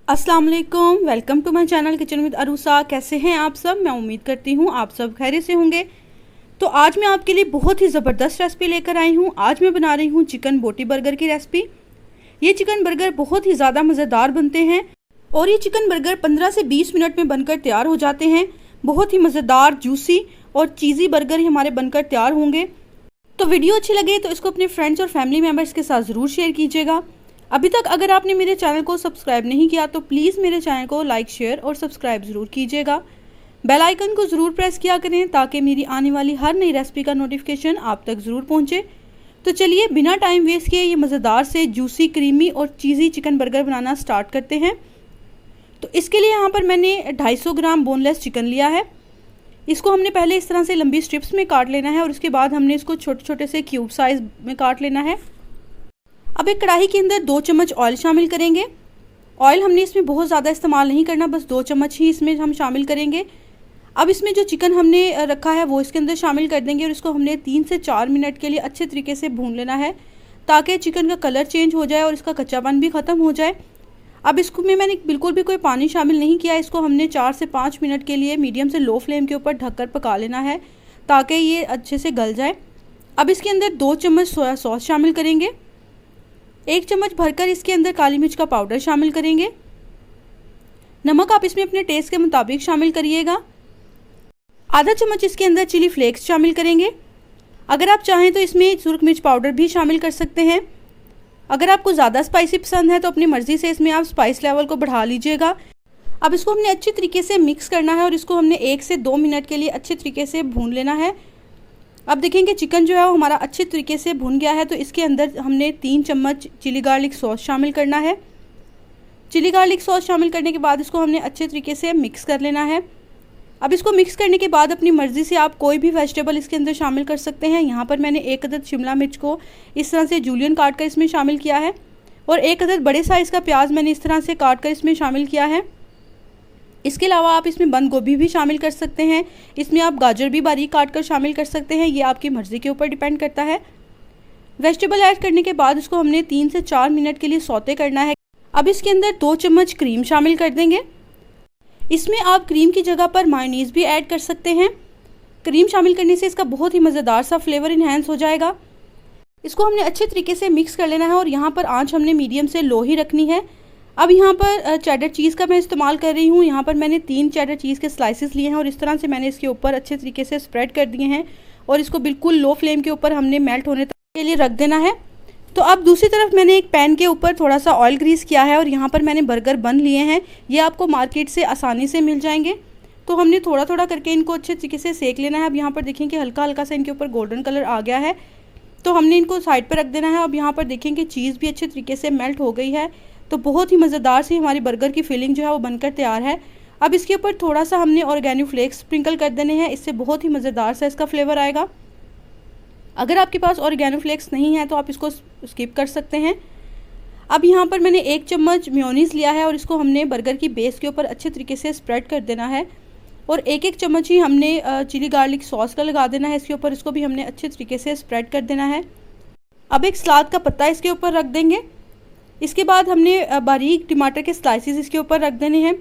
अस्सलाम वालेकुम, welcome to my channel kitchen with Arusa. कैसे हैं आप सब? मैं उम्मीद करती हूँ आप सब खैरियत से होंगे। तो आज मैं आपके लिए बहुत ही ज़बरदस्त रेसिपी लेकर आई हूँ। आज मैं बना रही हूँ चिकन बोटी बर्गर की रेसिपी। ये चिकन बर्गर बहुत ही ज़्यादा मज़ेदार बनते हैं और ये चिकन बर्गर 15 से 20 मिनट में बनकर तैयार हो जाते हैं। बहुत ही मज़ेदार, जूसी और चीज़ी बर्गर ही हमारे बनकर तैयार होंगे। तो वीडियो अच्छी लगे तो इसको अपने फ्रेंड्स और फैमिली मेम्बर्स के साथ ज़रूर शेयर कीजिएगा। अभी तक अगर आपने मेरे चैनल को सब्सक्राइब नहीं किया तो प्लीज़ मेरे चैनल को लाइक, शेयर और सब्सक्राइब ज़रूर कीजिएगा। बेल आइकन को ज़रूर प्रेस किया करें ताकि मेरी आने वाली हर नई रेसिपी का नोटिफिकेशन आप तक ज़रूर पहुंचे। तो चलिए बिना टाइम वेस्ट किए ये मज़ेदार से जूसी, क्रीमी और चीज़ी चिकन बर्गर बनाना स्टार्ट करते हैं। तो इसके लिए यहाँ पर मैंने 250 ग्राम बोनलेस चिकन लिया है। इसको हमने पहले इस तरह से लंबी स्ट्रिप्स में काट लेना है और उसके बाद हमने इसको छोटे छोटे से क्यूब साइज़ में काट लेना है। अब एक कढ़ाई के अंदर 2 चम्मच ऑयल शामिल करेंगे। ऑयल हमने इसमें बहुत ज़्यादा इस्तेमाल नहीं करना, बस 2 चम्मच ही इसमें हम शामिल करेंगे। अब इसमें जो चिकन हमने रखा है वो इसके अंदर शामिल कर देंगे और इसको हमने 3 से 4 मिनट के लिए अच्छे तरीके से भून लेना है ताकि चिकन का कलर चेंज हो जाए और इसका कच्चापन भी ख़त्म हो जाए। अब इसको में मैंने बिल्कुल भी कोई पानी शामिल नहीं किया। इसको हमने 4 से 5 मिनट के लिए मीडियम से लो फ्लेम के ऊपर ढककर पका लेना है ताकि ये अच्छे से गल जाए। अब इसके अंदर 2 चम्मच सोया सॉस शामिल करेंगे। 1 चम्मच भरकर इसके अंदर काली मिर्च का पाउडर शामिल करेंगे। नमक आप इसमें अपने टेस्ट के मुताबिक शामिल करिएगा। आधा चम्मच इसके अंदर चिली फ्लेक्स शामिल करेंगे। अगर आप चाहें तो इसमें सुरख मिर्च पाउडर भी शामिल कर सकते हैं। अगर आपको ज़्यादा स्पाइसी पसंद है तो अपनी मर्ज़ी से इसमें आप स्पाइस लेवल को बढ़ा लीजिएगा। अब इसको हमने अच्छी तरीके से मिक्स करना है और इसको हमने 1 से 2 मिनट के लिए अच्छे तरीके से भून लेना है। अब देखेंगे चिकन जो है वो हमारा अच्छे तरीके से भुन गया है। तो इसके अंदर हमने 3 चम्मच चिली गार्लिक सॉस शामिल करना है। चिली गार्लिक सॉस शामिल करने के बाद इसको हमने अच्छे तरीके से मिक्स कर लेना है। अब इसको मिक्स करने के बाद अपनी मर्ज़ी से आप कोई भी वेजिटेबल इसके अंदर शामिल कर सकते हैं। यहाँ पर मैंने 1 अदद शिमला मिर्च को इस तरह से जूलियन काट कर इसमें शामिल किया है और 1 अदद बड़े साइज़ का प्याज मैंने इस तरह से काट कर इसमें शामिल किया है। इसके अलावा आप इसमें बंद गोभी भी शामिल कर सकते हैं। इसमें आप गाजर भी बारीक काट कर शामिल कर सकते हैं, ये आपकी मर्ज़ी के ऊपर डिपेंड करता है। वेजिटेबल ऐड करने के बाद इसको हमने 3 से 4 मिनट के लिए सौते करना है। अब इसके अंदर 2 चम्मच क्रीम शामिल कर देंगे। इसमें आप क्रीम की जगह पर मायोनीज़ भी ऐड कर सकते हैं। क्रीम शामिल करने से इसका बहुत ही मज़ेदार सा फ्लेवर इन्हेंस हो जाएगा। इसको हमने अच्छे तरीके से मिक्स कर लेना है और यहाँ पर आँच हमने मीडियम से लो ही रखनी है। अब यहाँ पर चेडर चीज़ का मैं इस्तेमाल कर रही हूँ। यहाँ पर मैंने 3 चेडर चीज़ के स्लाइसेस लिए हैं और इस तरह से मैंने इसके ऊपर अच्छे तरीके से स्प्रेड कर दिए हैं और इसको बिल्कुल लो फ्लेम के ऊपर हमने मेल्ट होने तक के लिए रख देना है। तो अब दूसरी तरफ मैंने एक पैन के ऊपर थोड़ा सा ऑयल ग्रीस किया है और यहाँ पर मैंने बर्गर बन लिए हैं। ये आपको मार्केट से आसानी से मिल जाएंगे। तो हमने थोड़ा थोड़ा करके इनको अच्छे तरीके से सेक लेना है। अब यहाँ पर देखें कि हल्का हल्का सा इनके ऊपर गोल्डन कलर आ गया है तो हमने इनको साइड पर रख देना है। अब यहाँ पर देखें कि चीज़ भी अच्छे तरीके से मेल्ट हो गई है। तो बहुत ही मज़ेदार सी हमारी बर्गर की फिलिंग जो है वो बनकर तैयार है। अब इसके ऊपर थोड़ा सा हमने ऑर्गेनिक फ्लेक्स स्प्रिंकल कर देने हैं, इससे बहुत ही मज़ेदार सा इसका फ्लेवर आएगा। अगर आपके पास ऑर्गेनिक फ्लेक्स नहीं है तो आप इसको स्किप कर सकते हैं। अब यहाँ पर मैंने 1 चम्मच मेयोनीज़ लिया है और इसको हमने बर्गर की बेस के ऊपर अच्छे तरीके से स्प्रेड कर देना है और 1-1 चम्मच ही हमने चिली गार्लिक सॉस का लगा देना है इसके ऊपर। इसको भी हमने अच्छे तरीके से स्प्रेड कर देना है। अब एक सलाद का पत्ता इसके ऊपर रख देंगे। इसके बाद हमने बारीक टमाटर के स्लाइसेस इसके ऊपर रख देने हैं।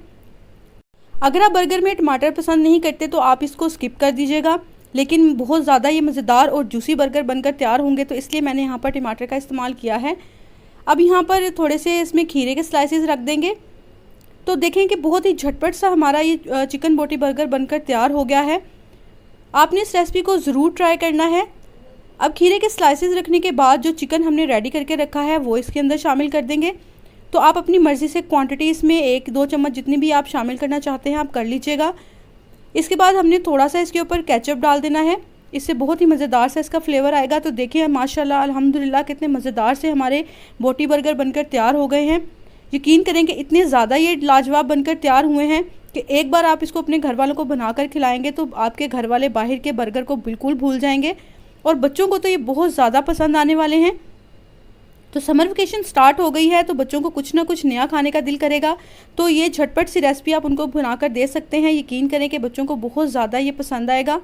अगर आप बर्गर में टमाटर पसंद नहीं करते तो आप इसको स्किप कर दीजिएगा, लेकिन बहुत ज़्यादा ये मज़ेदार और जूसी बर्गर बनकर तैयार होंगे तो इसलिए मैंने यहाँ पर टमाटर का इस्तेमाल किया है। अब यहाँ पर थोड़े से इसमें खीरे के स्लाइसेस रख देंगे। तो देखें कि बहुत ही झटपट सा हमारा ये चिकन बोटी बर्गर बनकर तैयार हो गया है। आपने इस रेसिपी को ज़रूर ट्राई करना है। अब खीरे के स्लाइसेस रखने के बाद जो चिकन हमने रेडी करके रखा है वो इसके अंदर शामिल कर देंगे। तो आप अपनी मर्ज़ी से क्वांटिटी इसमें 1-2 चम्मच जितनी भी आप शामिल करना चाहते हैं आप कर लीजिएगा। इसके बाद हमने थोड़ा सा इसके ऊपर केचप डाल देना है, इससे बहुत ही मज़ेदार सा इसका फ्लेवर आएगा। तो देखिए माशाल्लाह अल्हम्दुलिल्लाह कितने मज़ेदार से हमारे बोटी बर्गर बनकर तैयार हो गए हैं। यकीन करें कि इतने ज़्यादा ये लाजवाब बनकर तैयार हुए हैं कि एक बार आप इसको अपने घर वालों को बनाकर खिलाएँगे तो आपके घर वाले बाहर के बर्गर को बिल्कुल भूल जाएंगे और बच्चों को तो ये बहुत ज़्यादा पसंद आने वाले हैं। तो समर वेकेशन स्टार्ट हो गई है तो बच्चों को कुछ ना कुछ नया खाने का दिल करेगा, तो ये झटपट सी रेसिपी आप उनको बनाकर दे सकते हैं। यकीन करें कि बच्चों को बहुत ज़्यादा ये पसंद आएगा।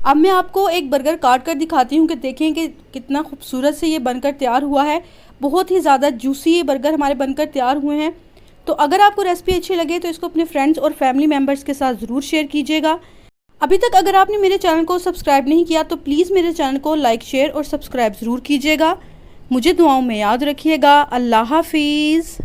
अब मैं आपको एक बर्गर काट कर दिखाती हूँ कि देखें कि कितना खूबसूरत से ये बनकर तैयार हुआ है। बहुत ही ज़्यादा जूसी ये बर्गर हमारे बनकर तैयार हुए हैं। तो अगर आपको रेसिपी अच्छी लगे तो इसको अपने फ्रेंड्स और फैमिली मेम्बर्स के साथ ज़रूर शेयर कीजिएगा। अभी तक अगर आपने मेरे चैनल को सब्सक्राइब नहीं किया तो प्लीज़ मेरे चैनल को लाइक, शेयर और सब्सक्राइब ज़रूर कीजिएगा। मुझे दुआओं में याद रखिएगा। अल्लाह हाफिज़।